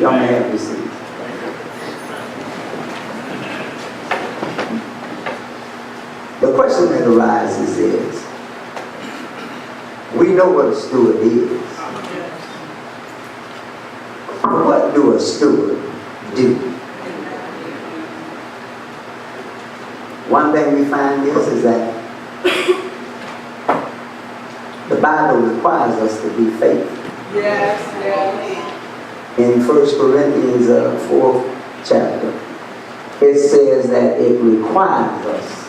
Y'all may have your seat. The question that arises is, we know what a steward is. What do a steward do? One thing we find is that the Bible requires us to be faithful. Yes, yes. In 1 Corinthians 4th chapter, it says that it requires us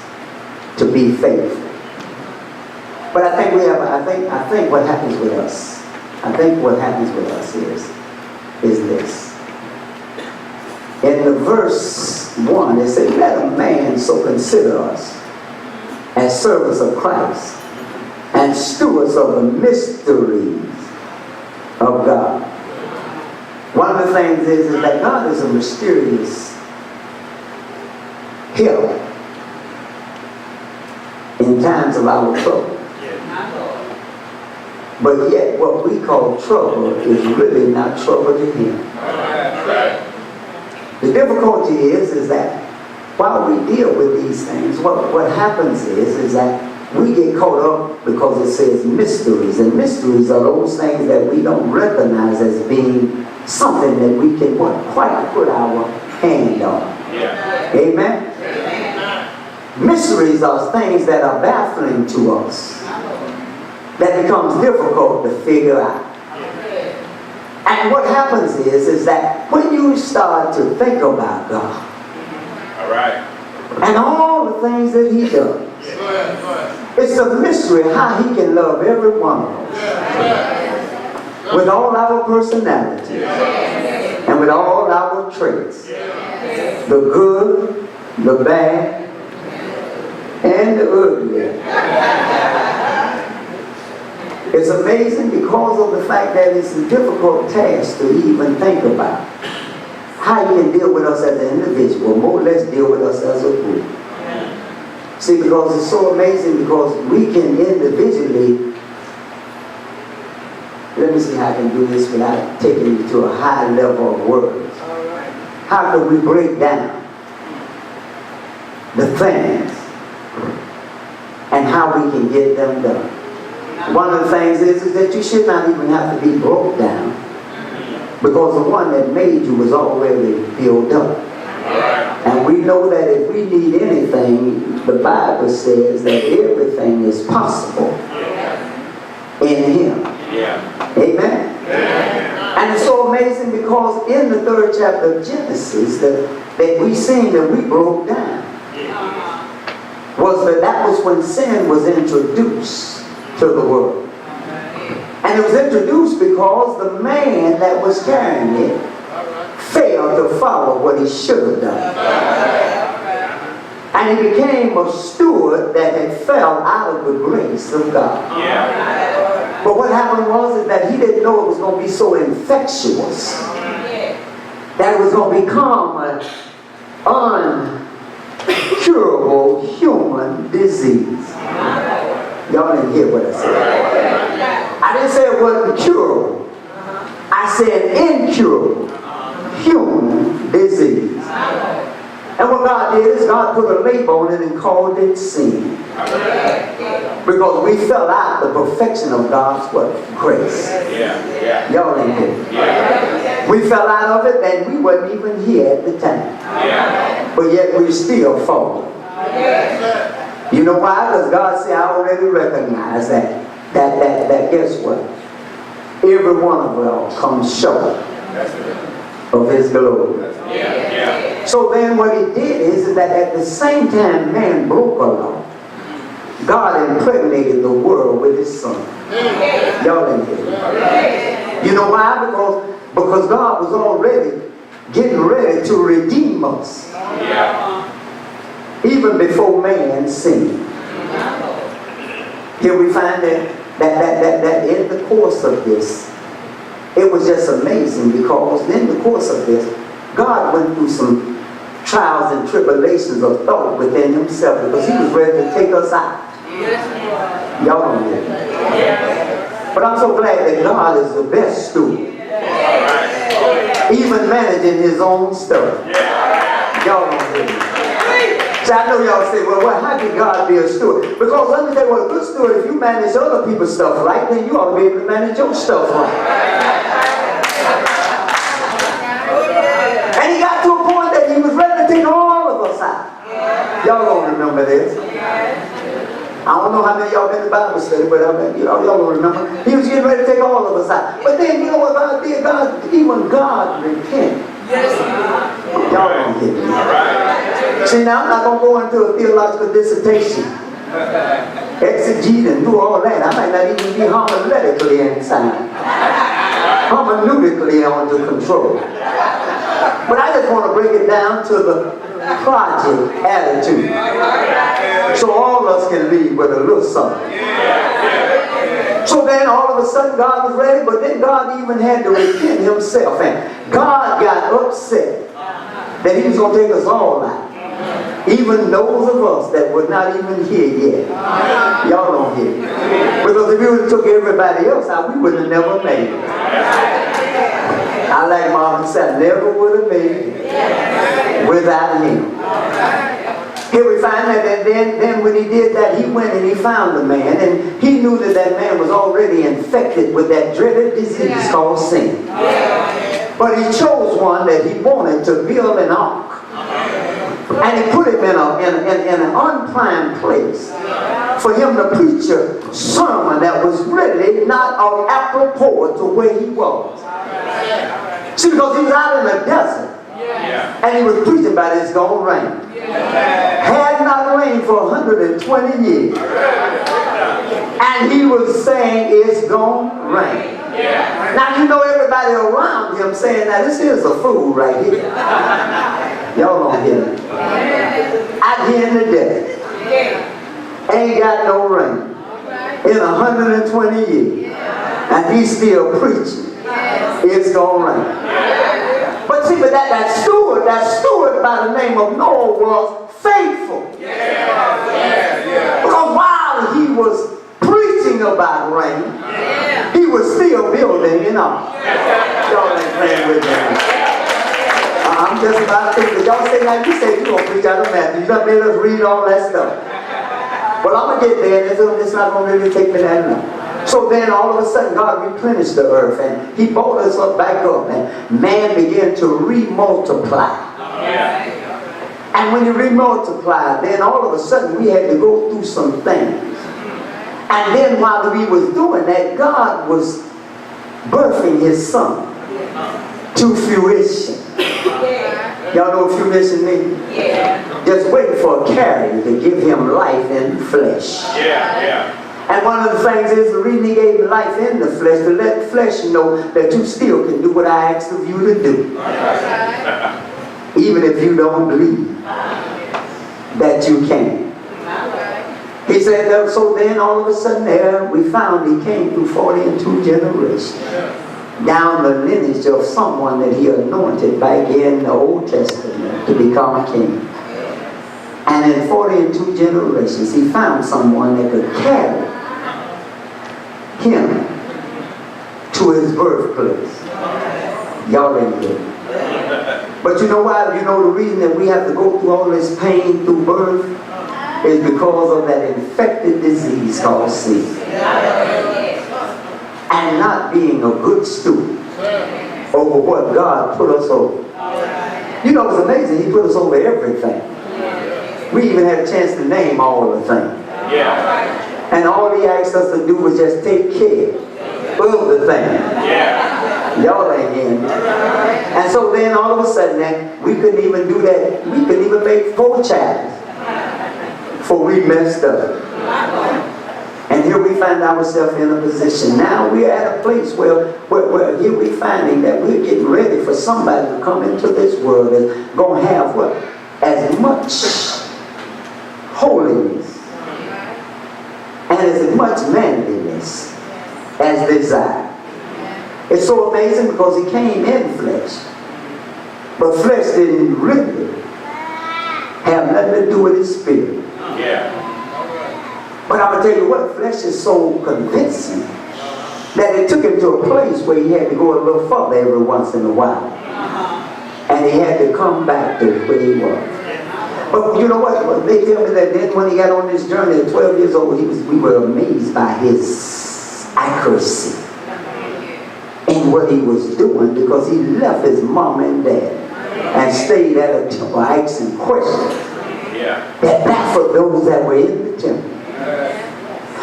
to be faithful. But I think what happens with us, is this. In the verse 1, it says, let a man so consider us as servants of Christ and stewards of the mysteries of God. One of the things is that God is a mysterious help in times of our trouble. But yet what we call trouble is really not trouble to Him. The difficulty is that while we deal with these things, what happens is that we get caught up because it says mysteries. And mysteries are those things that we don't recognize as being something that we can quite put our hand on. Yeah. Amen? Amen? Mysteries are things that are baffling to us, that becomes difficult to figure out. And what happens is that when you start to think about God, all right, and all the things that He does, it's a mystery how He can love every one of us with all our personalities and with all our traits, the good, the bad, and the ugly. It's amazing because of the fact that it's a difficult task to even think about how He can deal with us as an individual, more or less deal with us as a group. See, because it's so amazing because we can individually, let me see how I can do this without taking you to a high level of words. How can we break down the things and how we can get them done? One of the things is that you should not even have to be broke down because the one that made you was already built up. And we know that if we need anything, the Bible says that everything is possible in Him. Amen? And it's so amazing because in the 3rd chapter of Genesis that we seen that we broke down was that was when sin was introduced to the world. And it was introduced because the man that was carrying it failed to follow what he should have done. And he became a steward that had fell out of the grace of God. But what happened was that he didn't know it was going to be so infectious that it was going to become an uncurable human disease. Y'all didn't hear what I said. I didn't say it wasn't curable. I said incurable human disease. And what God did is God put a label on it and called it sin. Because we fell out the perfection of God's what? Grace. Y'all didn't hear it. We fell out of it and we weren't even here at the time. But yet we still falling. You know why? Because God said, I already recognize that guess what? Every one of us comes short of His glory. So then what He did is that at the same time man broke a law, God impregnated the world with His Son. Y'all didn't hear it. You know why? Because God was already getting ready to redeem us. Even before man sinned. Here we find that in the course of this, it was just amazing because in the course of this, God went through some trials and tribulations of thought within Himself because He was ready to take us out. Y'all don't hear me. But I'm so glad that God is the best steward. Even managing his own stuff. Y'all don't hear me. See, I know y'all say, well, how can God be a steward? Because let me tell you what, a good steward, if you manage other people's stuff right, then you ought to be able to manage your stuff right. And he got to a point that he was ready to take all of us out. Y'all don't remember this. I don't know how many of y'all been to Bible study, but y'all don't remember. He was getting ready to take all of us out. But then, you know what God did? Even God repented. Y'all don't get me. See, now I'm not going to go into a theological dissertation, exegete and do all that. I might not even be homiletically inside. Hermeneutically under control. But I just want to break it down to the project attitude. So all of us can leave with a little something. So then all of a sudden God was ready, but then God even had to repent himself. And God got upset that he was going to take us all out. Even those of us that were not even here yet. Y'all don't hear. Because if we would have took everybody else out, we would have never made it. I like Marvin said, never would have made it without him. Here we find that, and then when he did that, he went and he found the man, and he knew that that man was already infected with that dreaded disease called sin. But he chose one that he wanted to build an ark. And he put him in an unplanned place for him to preach a sermon that was really not apropos to where he was. See, because he was out in the desert. And he was preaching about it's going to rain. Had not rained for 120 years. And he was saying it's going to rain. Now you know everybody around him saying, now this is a fool right here. Y'all don't hear me. Out here in the desert. Ain't got no rain. In 120 years. And he's still preaching. It's going to rain. But see, but that steward by the name of Noah was faithful. Because while he was preaching about rain, he was still building an ark. Y'all ain't playing with me. I'm just about to think that y'all say like you say, you're going to preach out of Matthew. You done made us read all that stuff. Well, I'm going to get there, and it's not going to really take me that long. So then all of a sudden God replenished the earth, and he brought us up back up, and man began to remultiply. And when he remultiplied, then all of a sudden we had to go through some things. And then while we was doing that, God was birthing his son to fruition. Y'all know what fruition means? Just waiting for a carrier to give him life in the flesh. And one of the things is the reason he gave life in the flesh, to let the flesh know that you still can do what I asked of you to do. Even if you don't believe that you can. He said, so then all of a sudden there we found he came through 42 generations. Down the lineage of someone that he anointed back in the Old Testament to become a king. And in 42 generations he found someone that could carry him to his birthplace. Y'all ain't good. But you know why? You know the reason that we have to go through all this pain through birth is because of that infected disease called sin. And not being a good steward over what God put us over. You know, it's amazing, he put us over everything. We even had a chance to name all the things. And all he asked us to do was just take care of the thing. Y'all ain't in. And so then all of a sudden that we couldn't even do that. We couldn't even make 4 chapters before we messed up. And here we find ourselves in a position. Now we're at a place where here we're finding that we're getting ready for somebody to come into this world that's going to have what? As much holiness and as much manliness as desire. It's so amazing because he came in flesh. But flesh didn't really have nothing to do with his spirit. But I'm going to tell you what, flesh is so convincing that it took him to a place where he had to go a little further every once in a while. And he had to come back to where he was. But you know what? They tell me that then when he got on this journey at 12 years old, we were amazed by his accuracy in what he was doing, because he left his mom and dad and stayed at a temple asking questions that baffled those that were in the temple.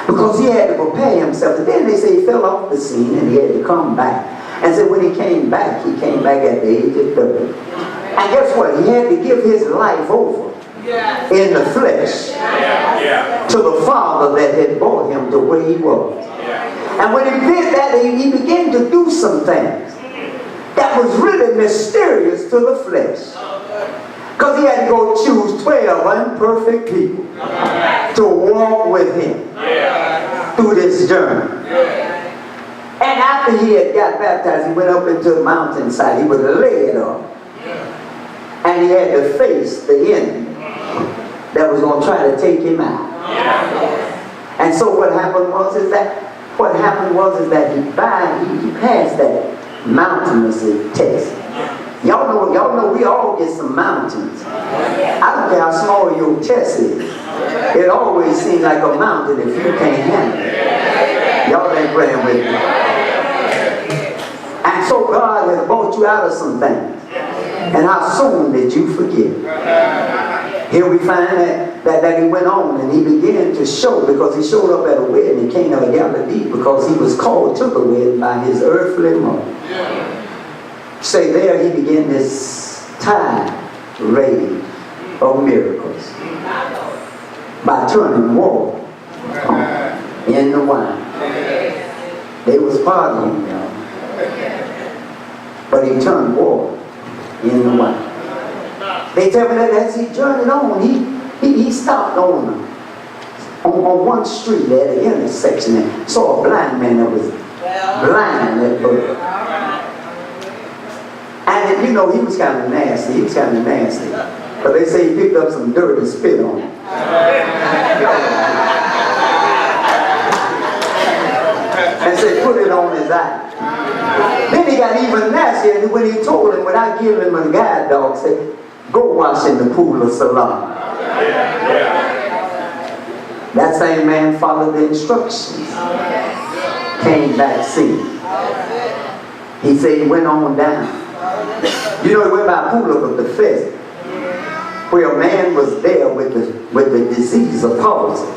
Because he had to prepare himself. And then they say he fell off the scene and he had to come back. And so when he came back at the age of 30. And guess what? He had to give his life over in the flesh to the Father that had brought him to where he was. And when he did that, he began to do some things that was really mysterious to the flesh. Because he had to go choose 12 imperfect people to walk with him through this journey. And after he had got baptized, he went up into the mountainside. He was laid up. And he had to face the enemy that was going to try to take him out. And so what happened was that he passed that mountainous test. Y'all know we all get some mountains. I don't care how small your chest is. It always seems like a mountain if you can't handle it. Y'all ain't praying with me. And so God has brought you out of some things. And how soon did you forget? Here we find that he went on and he began to show, because he showed up at a wedding in Cana of Galilee, because he was called to the wedding by his earthly mother. Say there he began this tirade of miracles by turning water into wine. They was partying, y'all. But he turned water into wine. They tell me that as he journeyed on, he stopped on one street at the intersection and saw a blind man that was blind at birth. And you know, he was kind of nasty. But they say he picked up some dirt and spit on him. And said, put it on his eye. Then he got even nastier, and when he told him, without giving him a guide dog, said, go wash in the pool of Siloam. That same man followed the instructions. Came back seeing. He said he went on down. You know, he went by a pool of Bethesda, where a man was there with the disease of palsy.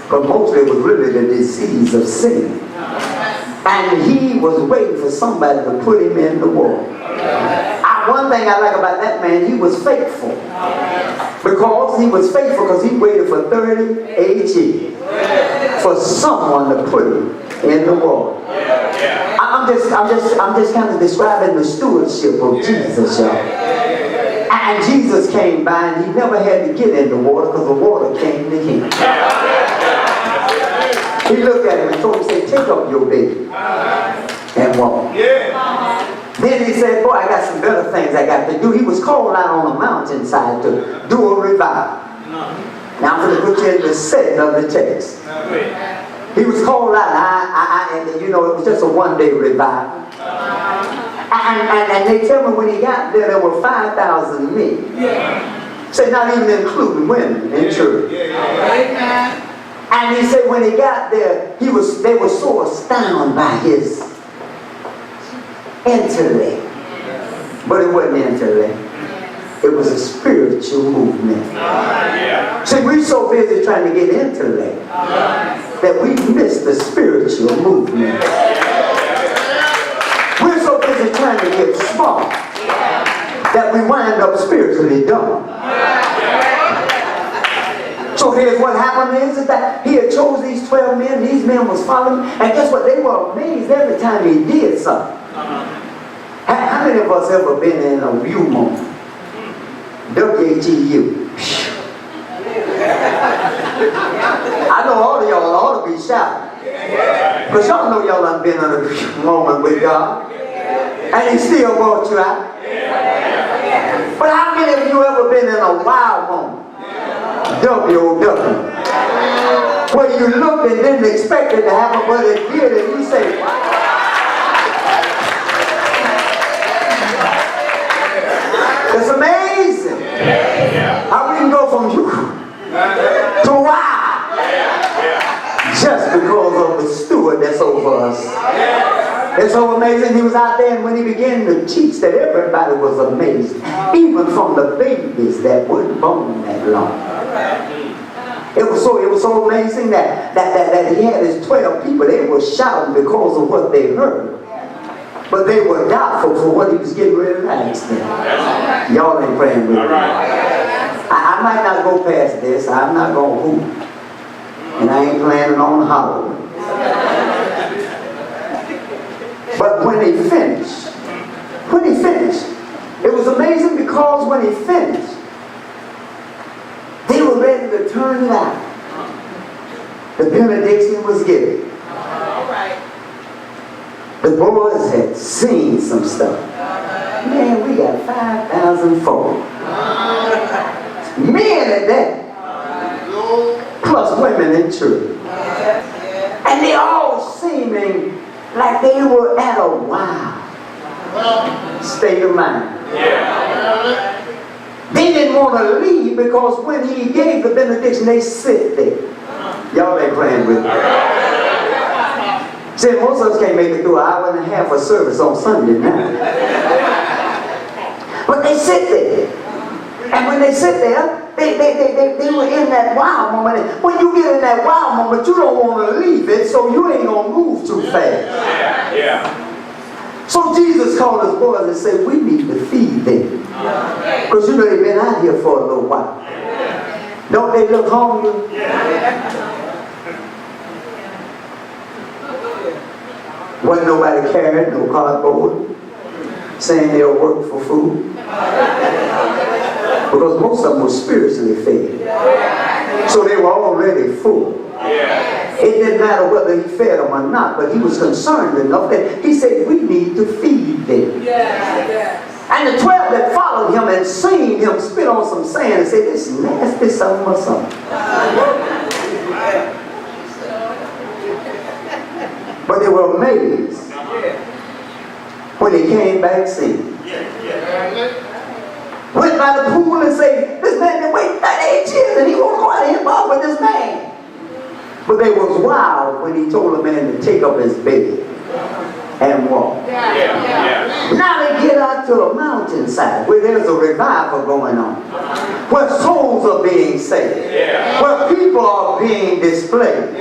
But mostly it was really the disease of sin. And he was waiting for somebody to put him in the water. One thing I like about that man, he was faithful. Because he was faithful, because he waited for 38 years for someone to put him in the water. I'm just kind of describing the stewardship of Jesus, y'all. And Jesus came by and he never had to get in the water, because the water came to him. He looked at him and told him, say, take up your bed and walk. Then he said, boy, I got some better things I got to do. He was called out on a mountainside to do a revival. Now I'm going to put you in the setting of the text. He was called out, and you know, it was just a one-day revival. And they tell me when he got there were 5,000 men. Say, not even including women in church. And he said when he got there, they were so astounded by his intellect. But it wasn't intellect. It was a spiritual movement. See, we're so busy trying to get intellect that we miss the spiritual movement. We're so busy trying to get smart that we wind up spiritually dumb. So here's what happened is that he had chose these 12 men. These men was following. And guess what? They were amazed every time he did something. How many of us ever been in a view moment? W-H-E-U. I know all of y'all ought to be shouting. Because y'all know y'all done been in a moment with God. And he still brought you out. But how many of you ever been in a wild moment? W-O-W. Where you looked and didn't expect it to happen, but it did, and you say, it's amazing how we can go from you to wow just because of the steward that's over us. It's so amazing. He was out there, and when he began to teach, that everybody was amazed, even from the babies that weren't born that long. It was so amazing that he had his 12 people. They were shouting because of what they heard, but they were doubtful for what he was getting ready to ask them. Y'all ain't praying with me. I might not go past this. I'm not going to hoop, and I ain't planning on hollering. But when he finished, it was amazing, because when he finished, they were ready to turn it out. The benediction was given. The boys had seen some stuff. Man, we got 5,000 folk. Men at that. Plus women in church. And they all seeming like they were at a wild state of mind. They didn't want to leave, because when he gave the benediction, they sit there. Y'all ain't praying with me. See, most of us can't make it through an hour and a half of service on Sunday night. But they sit there. And when they sit there, they were in that wow moment. And when you get in that wow moment, you don't want to leave it, so you ain't going to move too fast. So Jesus called his boys and said, we need to feed them. Because you know they've been out here for a little while. Don't they look hungry? Wasn't nobody carrying no cardboard saying they'll work for food. Because most of them were spiritually fed. So they were already full. It didn't matter whether he fed them or not, but he was concerned enough that he said, we need to feed them. And the 12 that followed him and seen him spit on some sand and said, this nasty something or something. But they were amazed when he came back singing. Went by the pool and said, this man been waiting 38 years and he won't go out here involved with this man. But they was wild when he told the man to take up his bed and walk. Now they get out to a mountainside where there's a revival going on, where souls are being saved, where people are being displayed,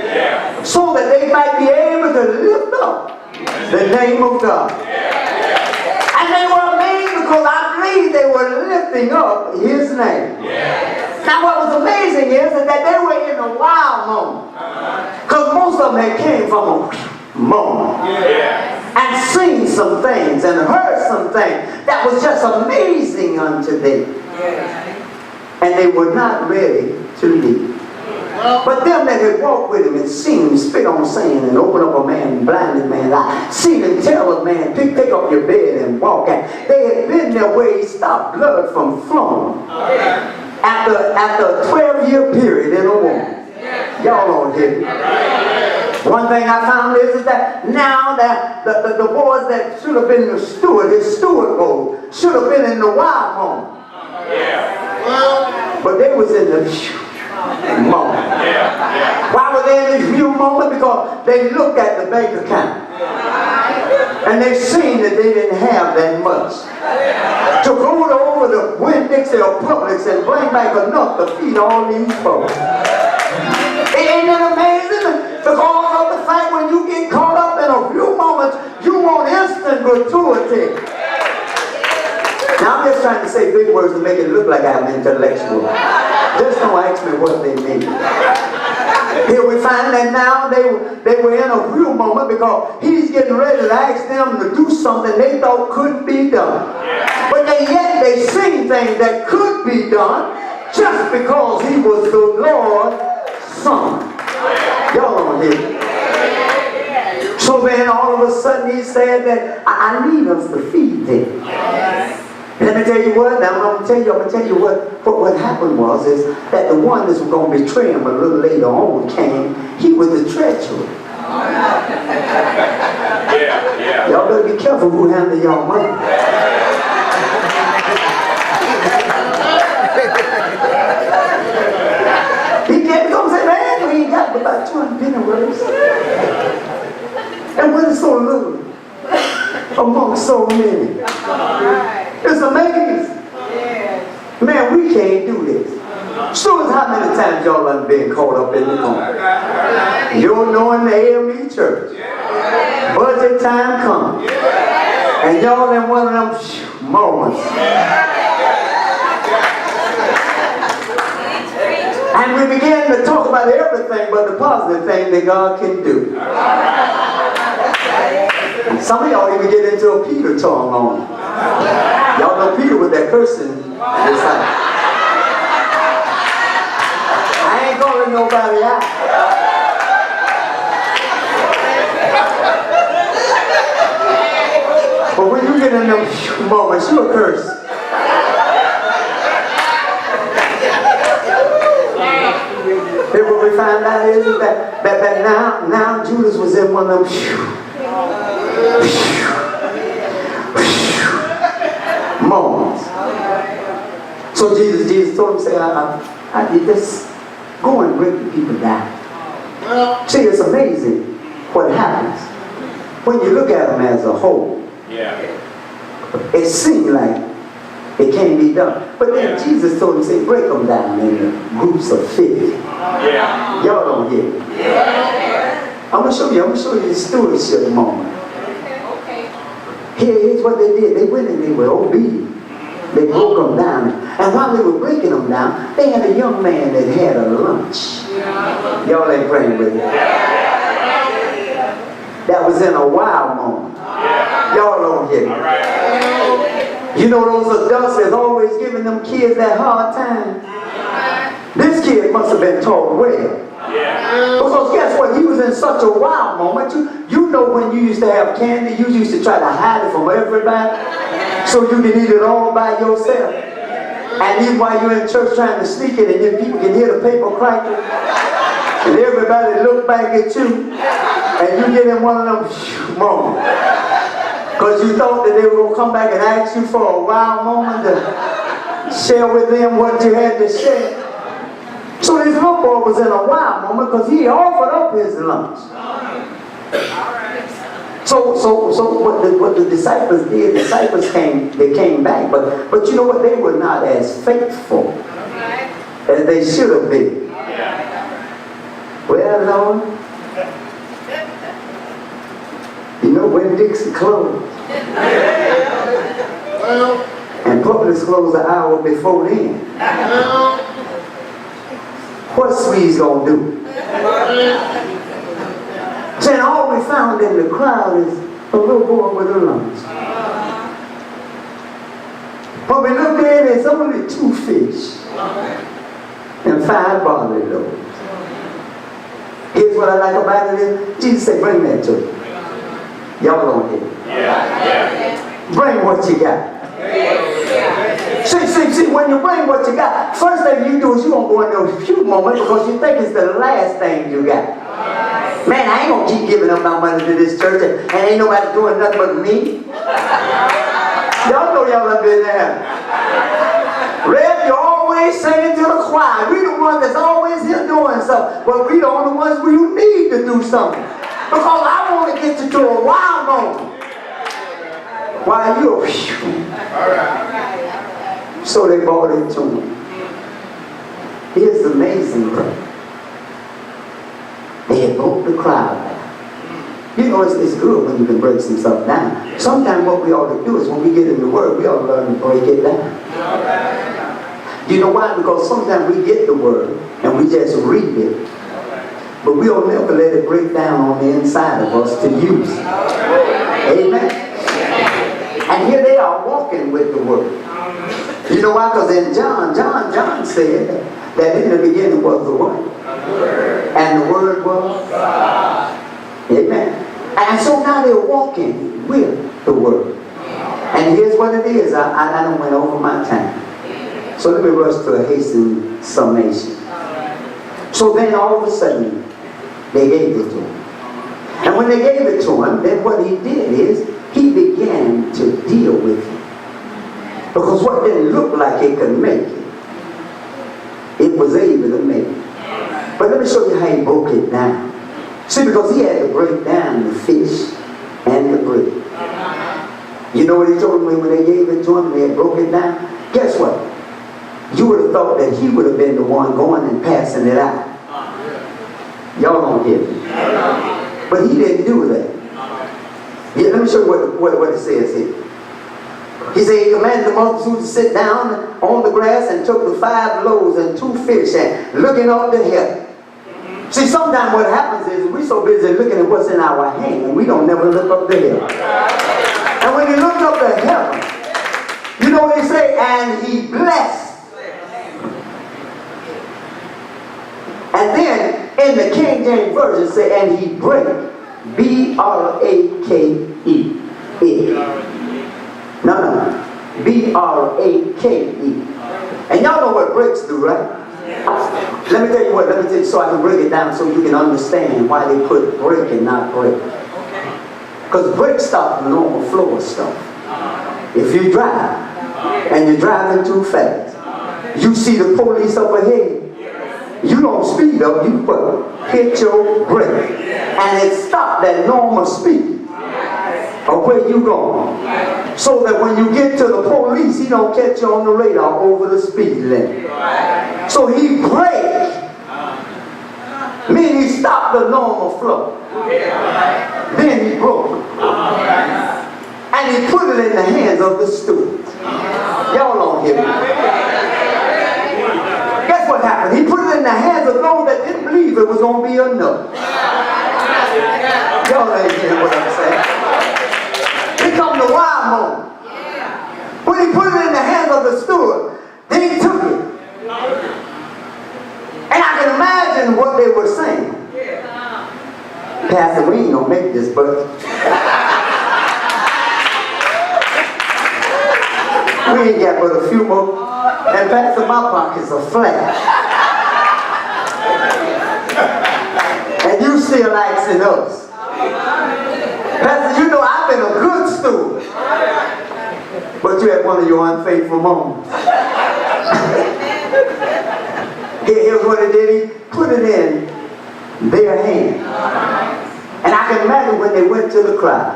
so that they might be able to lift up the name of God. And they were amazed, because I believe they were lifting up his name. Now what was amazing is that they were in a wild moment, because most of them had came from a moment and seen some things and heard some things that was just amazing unto them, and they were not ready to leave. But them that had walked with him and seen him spit on sand and open up a man, blinded man's eye, seen him tell a man, pick up your bed and walk out. They had been there where he stopped blood from flowing after a 12-year period in a woman. Y'all don't hear me. One thing I found is that now that the boys that should have been the steward, his steward role, should have been in the wild moment. But they was in the moment. Why were they in this new moment? Because they looked at the bank account and they seen that they didn't have that much to go over to Winn-Dixie or Publix and bring back enough to feed all these folks. Ain't it amazing? Because of the fact when you get caught up in a few moments, you want instant gratuity. Now I'm just trying to say big words to make it look like I'm intellectual. Just don't ask me what they mean. Here we find that now they were in a real moment, because he's getting ready to ask them to do something they thought couldn't be done. But yet they seen things that could be done just because he was the Lord's son. Y'all don't hear me. So then all of a sudden he said that I need us to feed them. Let me tell you what, now I'm going to tell you what happened was is that the one that's going to betray him a little later on came. He was the treacherer. Yeah. Y'all better be careful who handle y'all money. He can't come say, man, we ain't got about 200 penny words. And when it's so little among so many. It's amazing. Man, we can't do this. Stewards, how many times y'all done been caught up in the corner? You don't know in the AME church. Budget time comes. And y'all in one of them moments. And we began to talk about everything but the positive thing that God can do. Some of y'all even get into a Peter tongue on it. Y'all know Peter with that cursing. It's like, I ain't calling nobody out. But when you get in them moments, you'll curse. Then what we find out is that now Judas was in one of them moments. So Jesus told him, say, I did this. Go and break the people down. See, it's amazing what happens when you look at them as a whole. It seems like it can't be done. But then Jesus told him, say, break them down in groups of 50. Y'all don't hear it. I'm going to show you the stewardship moment. Here's what they did. They went and they were obedient. They broke them down. And while they were breaking them down, they had a young man that had a lunch. Y'all ain't praying with me. That was in a wild moment. Y'all don't hear me. You know those adults that's always giving them kids that hard time? This kid must have been taught well. Because guess what? He was in such a wild moment. You know when you used to have candy, you used to try to hide it from everybody so you can eat it all by yourself. And even while you're in church trying to sneak it, and then people can hear the paper crackling, and everybody look back at you, and you get in one of them moments. Because you thought that they were going to come back and ask you for a wild moment to share with them what you had to share. So this little boy was in a wild moment because he offered up his lunch. So what the disciples did, they came back, but you know what? They were not as faithful as they should have been. Well, Lord, you know when Dixie closed, and Publix closed an hour before then. What's Swee's gonna do? Saying all we found in the crowd is a little boy with a lunch. But we looked at it, it's only 2 fish and 5 barley loaves. Here's what I like about it is, Jesus said, bring that to me. Y'all don't hear it. Bring what you got. See, when you bring what you got, first thing you do is you're going to go into a few moments because you think it's the last thing you got. Man, I ain't going to keep giving up my money to this church and ain't nobody doing nothing but me. Y'all know y'all have been there. Rev, you're always singing to the choir. We the ones that's always here doing something. But we the only ones who need to do something. Because I want to get you to a wild moment. While you're... So they brought it to him. Here's the amazing thing. They had broke the crowd down. You know, it's good when you can break some stuff down. Sometimes what we ought to do is when we get in the Word, we ought to learn to break it down. You know why? Because sometimes we get the Word and we just read it. But we'll never let it break down on the inside of us to use it. Amen? And here they are walking with the Word. You know why? Because in John said that in the beginning was the Word. And the Word was God. Amen. And so now they're walking with the Word. And here's what it is. I done went over my time. So let me rush to a hastened summation. So then all of a sudden, they gave it to him. And when they gave it to him, then what he did is, he began to deal with it. Because what didn't look like it could make it, it was able to make it. But let me show you how he broke it down. See, because he had to break down the fish and the bread. You know what he told me when they gave it to him and they had broke it down? Guess what? You would have thought that he would have been the one going and passing it out. Y'all don't get it. But he didn't do that. Yeah, let me show you what it says here. He said he commanded the multitude to sit down on the grass and took the 5 loaves and 2 fish and looking up to heaven. See, sometimes what happens is we're so busy looking at what's in our hand and we don't never look up to heaven. And when he looked up to heaven, you know what he said? And he blessed. And then in the King James Version it said, and he brake. B-R-A-K-E. No. B-R-A-K-E. And y'all know what brakes do, right? Let me tell you so I can break it down so you can understand why they put brake and not brake. Because brakes stop the normal flow of stuff. If you drive and you're driving too fast, you see the police up ahead, you don't speed up, you hit your brake. And it stopped that normal speed of where you going. So that when you get to the police, he don't catch you on the radar over the speed limit. So he braked, meaning he stopped the normal flow. Then he broke it. And he put it in the hands of the stewards. Y'all don't hear me. Guess what happened? He put it in the hands of those that didn't believe it was going to be enough. Y'all ain't hearing what I'm saying. Here come the wild moment. When he put it in the hands of the steward, then he took it. And I can imagine what they were saying. Pastor, we ain't gonna make this, but we ain't got but a few more. And Pastor, my pockets are flat. And you still asking us. Pastor, you know I've been a good steward. But you had one of your unfaithful moments. Here's what it did. He put it in their hand. And I can imagine when they went to the crowd,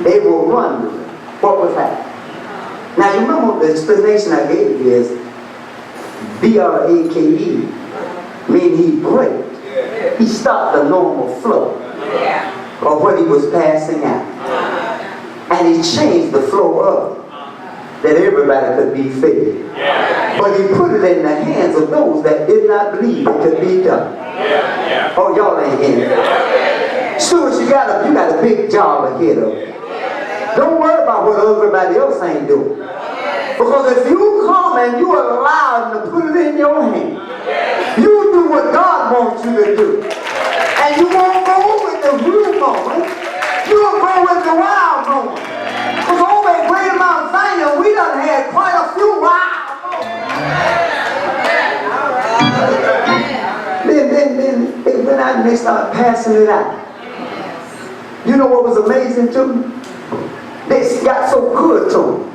they were wondering what was happening. Now you remember the explanation I gave you is B-R-A-K-E, meaning he braked. He stopped the normal flow of what he was passing out. And he changed the flow of it, that everybody could be fed. But he put it in the hands of those that did not believe it could be done. Oh, y'all ain't hearing it. Stewards, you got a big job ahead of you. Don't worry about what everybody else ain't doing. Because if you come and you allow him to put it in your hand, you do what God wants you to do. And you won't go with the real moment. You'll go with the wild moment. Because over at Great Mount Zion, we done had quite a few wild moments. Then they went out and they started passing it out. You know what was amazing to me? They got so good to them.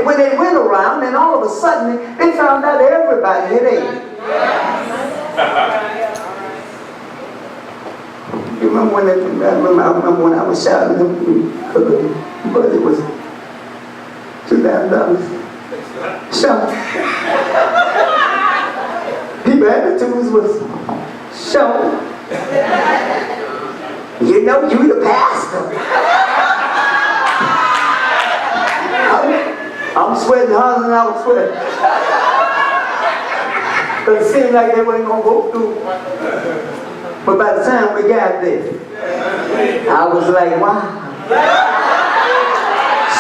When they went around, and all of a sudden they found out everybody had ate. You remember when I remember when I was shouting him because the budget was $2,000. Shout. People attitudes was shout. You know you the pastor. I'm sweating harder than I was sweating. Because it seemed like they weren't going to go through. But by the time we got there, I was like, wow.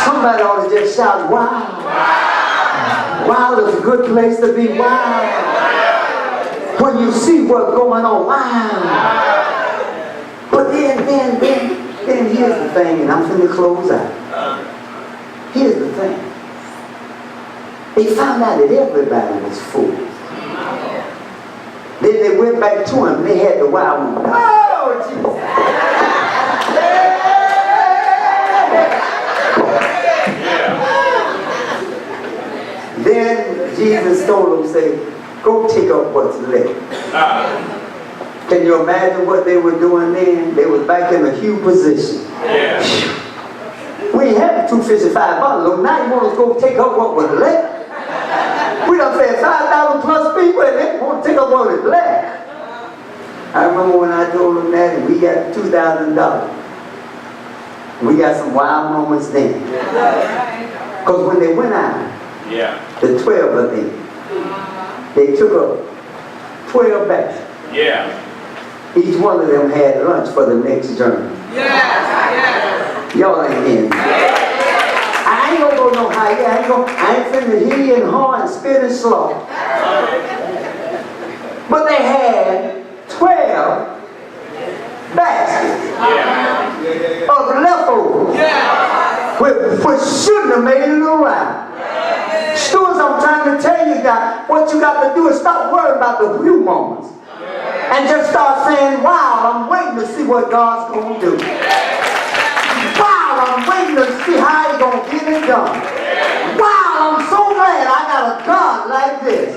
Somebody ought to just shout, wow. Wow is a good place to be. Wow. When you see what's going on, wow. But then here's the thing, and I'm finna close out. Here's the thing. They found out that everybody was full. Then they went back to him and they had the wild one. Oh, Jesus. Then Jesus told them, say, go take up what's left. Can you imagine what they were doing then? They were back in a huge position. Yeah. We ain't having 255 bottles. Now you want us to go take up what was left? We done fed 5,000 plus people and they want to take up what was left. I remember when I told them that and we got $2,000. We got some wild moments then. Because when they went out, the 12 of them, they took up 12 bags. Yeah. Each one of them had lunch for the next journey. Y'all ain't in. I ain't gonna go no higher. I ain't finna hear and haw and spit and slaw. But they had 12 baskets of leftovers, which shouldn't have made it around. Stewards, I'm trying to tell you guys, what you got to do is stop worrying about the few moments and just start saying, wow, I'm waiting to see what God's going to do. Wow, I'm waiting to see how He's going to get it done. Wow, I'm so glad I got a God like this.